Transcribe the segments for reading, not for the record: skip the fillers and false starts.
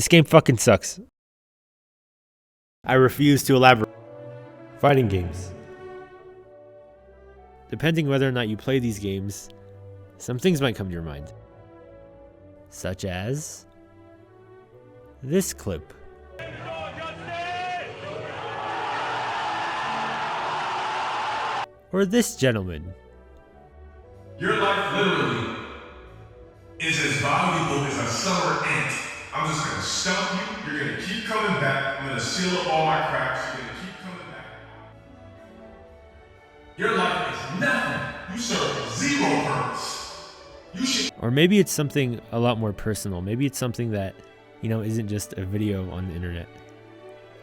This game fucking sucks. I refuse to elaborate. Fighting games. Depending whether or not you play these games, some things might come to your mind. Such as this clip. Or this gentleman. Your life literally is as valuable as a summer ant. I'm just gonna stump you, you're gonna keep coming back, I'm gonna seal up all my cracks, you're gonna keep coming back. Your life is nothing. You serve zero purpose. You should. Or maybe it's something a lot more personal. Maybe it's something that, isn't just a video on the internet.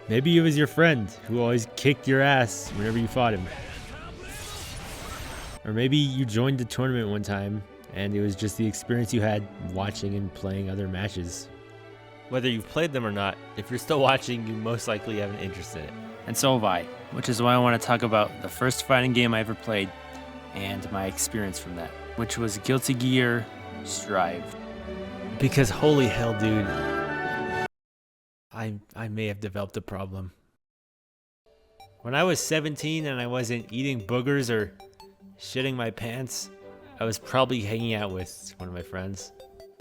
Maybe it was your friend who always kicked your ass whenever you fought him. Or maybe you joined a tournament one time and it was just the experience you had watching and playing other matches. Whether you've played them or not, if you're still watching, you most likely have an interest in it. And so have I, which is why I want to talk about the first fighting game I ever played and my experience from that, which was Guilty Gear Strive. Because holy hell, dude, I may have developed a problem. When I was 17 and I wasn't eating boogers or shitting my pants, I was probably hanging out with one of my friends.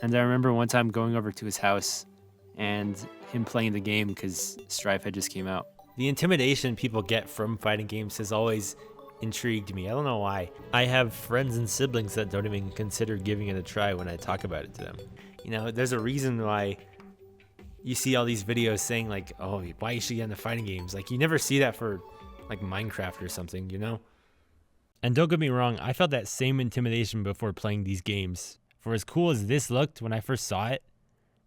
And I remember one time going over to his house and him playing the game because Strive had just came out. The intimidation people get from fighting games has always intrigued me. I don't know why. I have friends and siblings that don't even consider giving it a try when I talk about it to them. There's a reason why you see all these videos saying like, oh, why you should get into fighting games. Like, you never see that for like Minecraft or something, And don't get me wrong, I felt that same intimidation before playing these games. For as cool as this looked when I first saw it,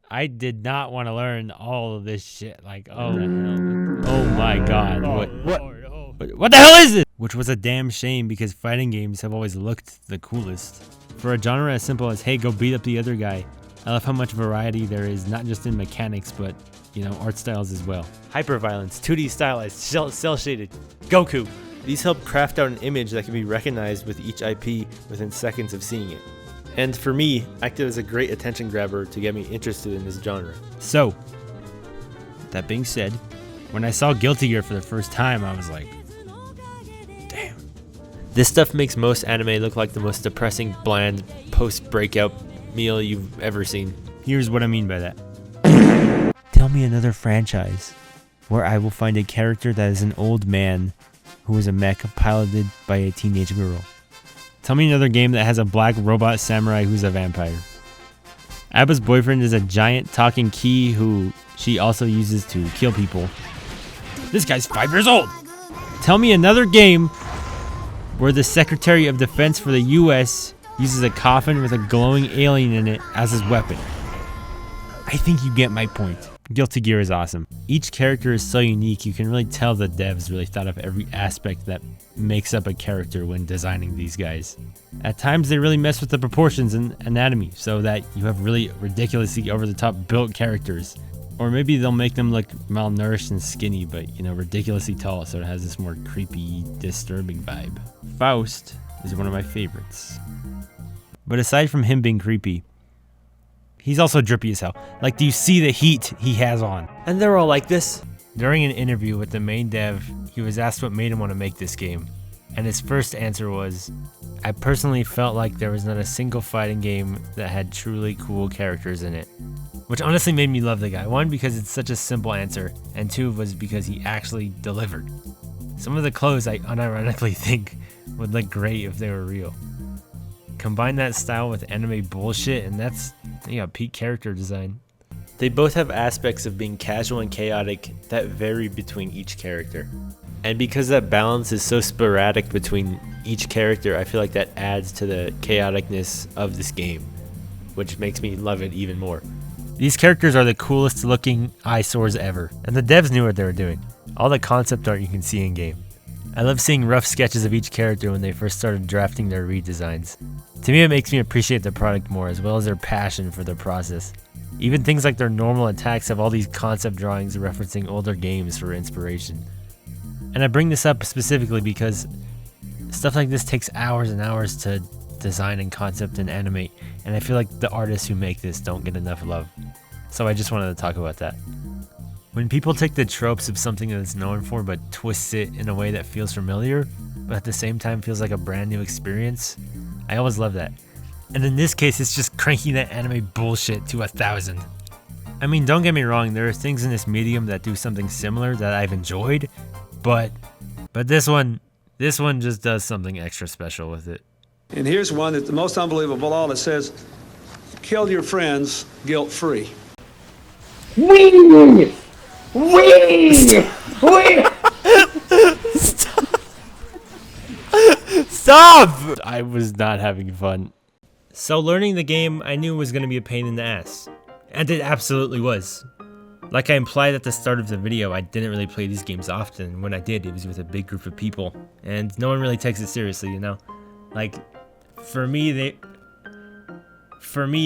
I did not want to learn all of this shit. Like, oh my god, what the hell is this? Which was a damn shame because fighting games have always looked the coolest. For a genre as simple as, hey, go beat up the other guy, I love how much variety there is, not just in mechanics, but, art styles as well. Hyperviolence, 2D stylized, cel-shaded, Goku. These help craft out an image that can be recognized with each IP within seconds of seeing it. And for me, acted as a great attention grabber to get me interested in this genre. So, that being said, when I saw Guilty Gear for the first time, I was like, damn. This stuff makes most anime look like the most depressing, bland, post-breakout meal you've ever seen. Here's what I mean by that. Tell me another franchise where I will find a character that is an old man who is a mech piloted by a teenage girl. Tell me another game that has a black robot samurai who's a vampire. Abba's boyfriend is a giant talking key who she also uses to kill people. This guy's 5 years old! Tell me another game where the Secretary of Defense for the US uses a coffin with a glowing alien in it as his weapon. I think you get my point. Guilty Gear is awesome. Each character is so unique, you can really tell the devs really thought of every aspect that makes up a character when designing these guys. At times they really mess with the proportions and anatomy so that you have really ridiculously over-the-top built characters. Or maybe they'll make them look malnourished and skinny, but ridiculously tall, so it has this more creepy, disturbing vibe. Faust is one of my favorites. But aside from him being creepy, he's also drippy as hell. Like, do you see the heat he has on? And they're all like this. During an interview with the main dev, he was asked what made him want to make this game. And his first answer was, I personally felt like there was not a single fighting game that had truly cool characters in it. Which honestly made me love the guy. 1, because it's such a simple answer, and 2 was because he actually delivered. Some of the clothes I unironically think would look great if they were real. Combine that style with anime bullshit, and that's peak character design. They both have aspects of being casual and chaotic that vary between each character. And because that balance is so sporadic between each character, I feel like that adds to the chaoticness of this game, which makes me love it even more. These characters are the coolest looking eyesores ever, and the devs knew what they were doing. All the concept art you can see in game. I love seeing rough sketches of each character when they first started drafting their redesigns. To me, it makes me appreciate the product more, as well as their passion for the process. Even things like their normal attacks have all these concept drawings referencing older games for inspiration. And I bring this up specifically because stuff like this takes hours and hours to design and concept and animate, and I feel like the artists who make this don't get enough love. so I just wanted to talk about that. When people take the tropes of something that it's known for but twists it in a way that feels familiar, but at the same time feels like a brand new experience, I always love that. And in this case, it's just cranking that anime bullshit to 1,000. I mean, don't get me wrong, there are things in this medium that do something similar that I've enjoyed, but this one just does something extra special with it. And here's one that's the most unbelievable of all. It says, kill your friends guilt-free. Wee! Stop! I was not having fun. So learning the game, I knew was going to be a pain in the ass. And it absolutely was. Like I implied at the start of the video, I didn't really play these games often. When I did, it was with a big group of people. And no one really takes it seriously, you know? Like, for me,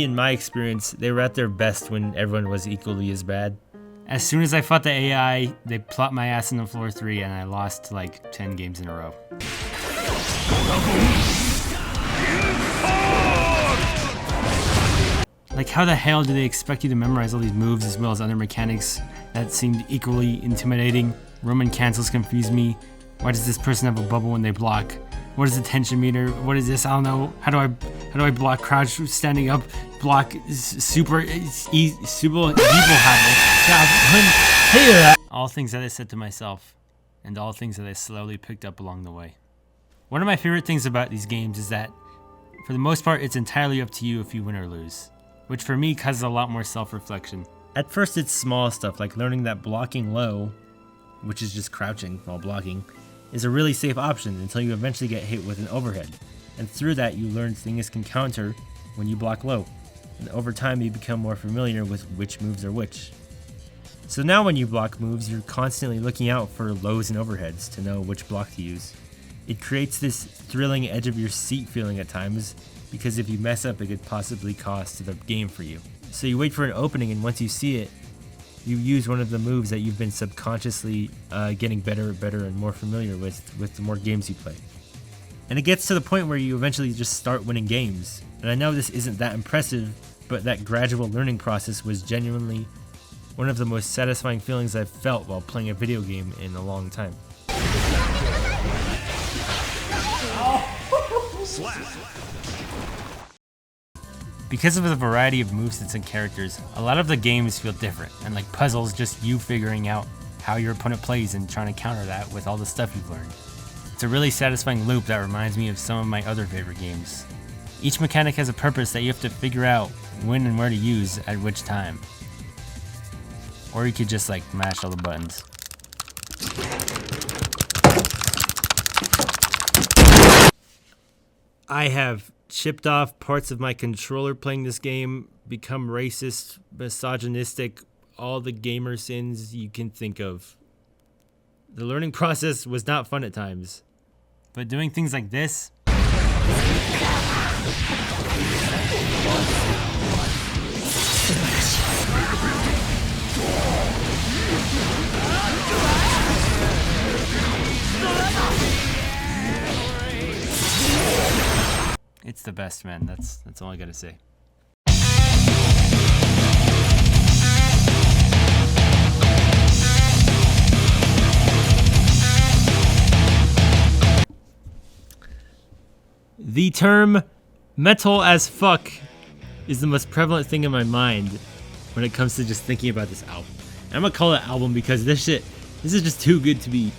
in my experience, they were at their best when everyone was equally as bad. As soon as I fought the AI, they plopped my ass in the floor 3 and I lost like 10 games in a row. Like, how the hell do they expect you to memorize all these moves as well as other mechanics that seemed equally intimidating? Roman cancels confuse me. Why does this person have a bubble when they block? What is the tension meter? What is this? I don't know. How do I block crouch standing up? Block super evil habit. All things that I said to myself, and all things that I slowly picked up along the way. One of my favorite things about these games is that, for the most part, it's entirely up to you if you win or lose, which for me causes a lot more self-reflection. At first, it's small stuff like learning that blocking low, which is just crouching while blocking, is a really safe option until you eventually get hit with an overhead. And through that, you learn things can counter when you block low. And over time, you become more familiar with which moves are which. So now when you block moves, you're constantly looking out for lows and overheads to know which block to use. It creates this thrilling edge of your seat feeling at times, because if you mess up, it could possibly cost the game for you. So you wait for an opening, and once you see it, you use one of the moves that you've been subconsciously getting better and more familiar with the more games you play. And it gets to the point where you eventually just start winning games. And I know this isn't that impressive, but that gradual learning process was genuinely one of the most satisfying feelings I've felt while playing a video game in a long time. Because of the variety of movesets and characters, a lot of the games feel different, and like puzzles, just you figuring out how your opponent plays and trying to counter that with all the stuff you've learned. It's a really satisfying loop that reminds me of some of my other favorite games. Each mechanic has a purpose that you have to figure out when and where to use at which time. Or you could just like mash all the buttons. I have chipped off parts of my controller playing this game, become racist, misogynistic, all the gamer sins you can think of. The learning process was not fun at times, but doing things like this, it's the best, man. That's all I gotta say. The term metal as fuck is the most prevalent thing in my mind when it comes to just thinking about this album. And I'm gonna call it album because this is just too good to be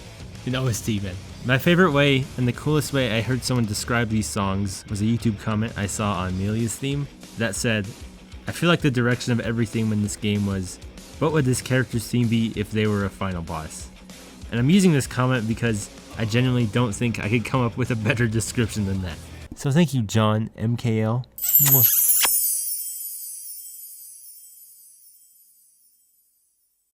an OST, man. My favorite way and the coolest way I heard someone describe these songs was a YouTube comment I saw on Melia's theme that said, I feel like the direction of everything in this game was, what would this character's theme be if they were a final boss? And I'm using this comment because I genuinely don't think I could come up with a better description than that. So thank you, John, MKL.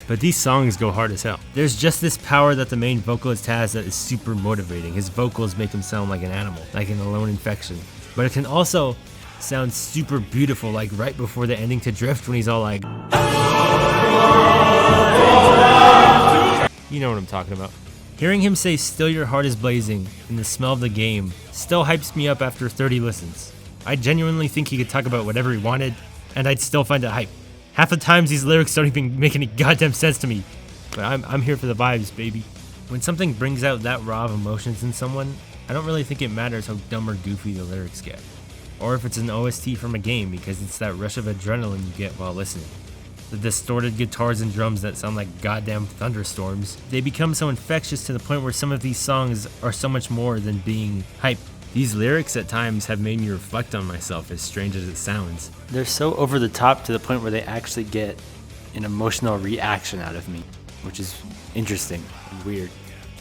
But these songs go hard as hell. There's just this power that the main vocalist has that is super motivating. His vocals make him sound like an animal, like an alone infection. But it can also sound super beautiful, like right before the ending to Drift when he's all like... You know what I'm talking about. Hearing him say "Still Your Heart is Blazing" and the smell of the game still hypes me up after 30 listens. I genuinely think he could talk about whatever he wanted, and I'd still find it hype. Half the times these lyrics don't even make any goddamn sense to me. But I'm here for the vibes, baby. When something brings out that raw of emotions in someone, I don't really think it matters how dumb or goofy the lyrics get. Or if it's an OST from a game, because it's that rush of adrenaline you get while listening. The distorted guitars and drums that sound like goddamn thunderstorms. They become so infectious to the point where some of these songs are so much more than being hype. These lyrics at times have made me reflect on myself, as strange as it sounds. They're so over the top to the point where they actually get an emotional reaction out of me, which is interesting and weird.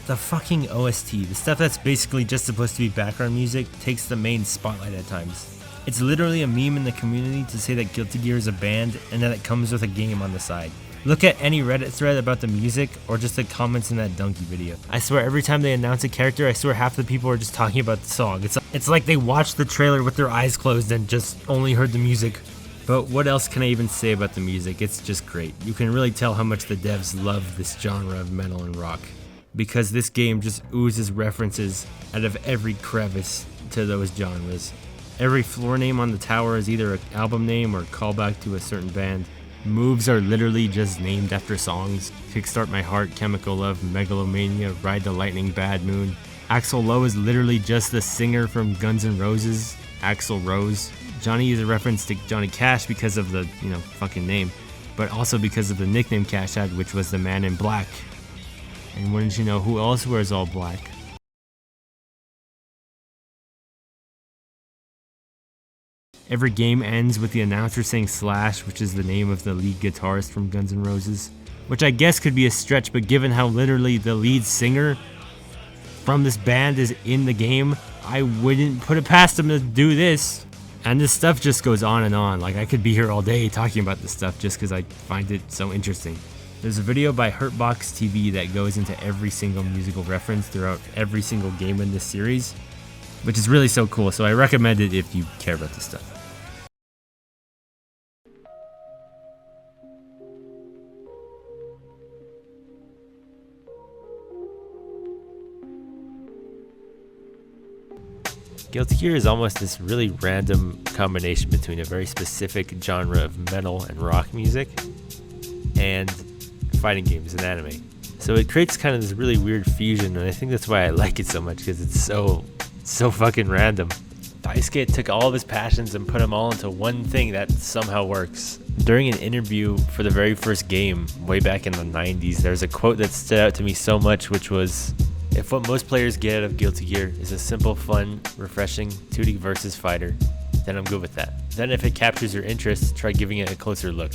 The fucking OST, the stuff that's basically just supposed to be background music, takes the main spotlight at times. It's literally a meme in the community to say that Guilty Gear is a band and that it comes with a game on the side. Look at any Reddit thread about the music or just the comments in that Donkey video. I swear every time they announce a character, I swear half the people are just talking about the song. It's like they watched the trailer with their eyes closed and just only heard the music. But what else can I even say about the music? It's just great. You can really tell how much the devs love this genre of metal and rock, because this game just oozes references out of every crevice to those genres. Every floor name on the tower is either an album name or a callback to a certain band. Moves are literally just named after songs. Kickstart My Heart, Chemical Love, Megalomania, Ride the Lightning, Bad Moon. Axl Lowe is literally just the singer from Guns N' Roses, Axl Rose. Johnny is a reference to Johnny Cash because of the, fucking name, but also because of the nickname Cash had, which was the Man in Black. And wouldn't you know who else wears all black? Every game ends with the announcer saying Slash, which is the name of the lead guitarist from Guns N' Roses. Which I guess could be a stretch, but given how literally the lead singer from this band is in the game, I wouldn't put it past him to do this. And this stuff just goes on and on. Like, I could be here all day talking about this stuff just because I find it so interesting. There's a video by Hurtbox TV that goes into every single musical reference throughout every single game in this series, which is really so cool, so I recommend it if you care about this stuff. Guilty Gear is almost this really random combination between a very specific genre of metal and rock music and fighting games and anime. So it creates kind of this really weird fusion, and I think that's why I like it so much, because it's so fucking random. Daisuke took all of his passions and put them all into one thing that somehow works. During an interview for the very first game, way back in the 90s, there's a quote that stood out to me so much, which was, "If what most players get out of Guilty Gear is a simple, fun, refreshing 2D versus fighter, then I'm good with that. Then if it captures your interest, try giving it a closer look.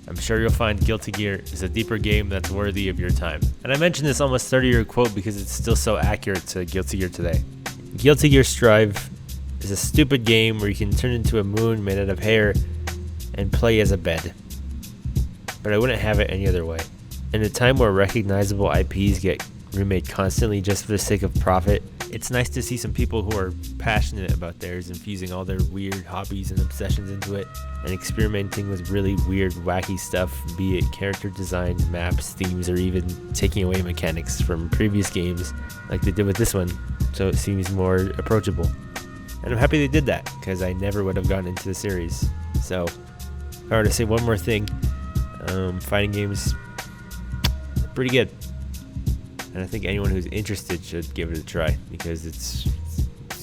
I'm sure you'll find Guilty Gear is a deeper game that's worthy of your time." And I mentioned this almost 30-year quote because it's still so accurate to Guilty Gear today. Guilty Gear Strive is a stupid game where you can turn into a moon made out of hair and play as a bed. But I wouldn't have it any other way. In a time where recognizable IPs get remade constantly just for the sake of profit, it's nice to see some people who are passionate about theirs infusing all their weird hobbies and obsessions into it and experimenting with really weird, wacky stuff, be it character design, maps, themes, or even taking away mechanics from previous games like they did with this one, so it seems more approachable. And I'm happy they did that, because I never would have gotten into the series. So, if I were to say one more thing, fighting games, pretty good. And I think anyone who's interested should give it a try, because it's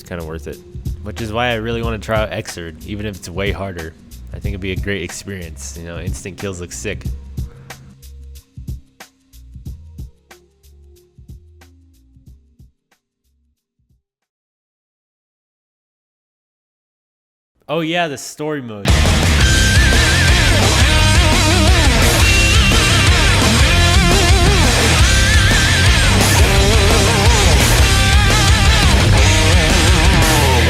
kind of worth it. Which is why I really want to try out Xrd, even if it's way harder. I think it'd be a great experience. Instant kills look sick. Oh yeah, the story mode.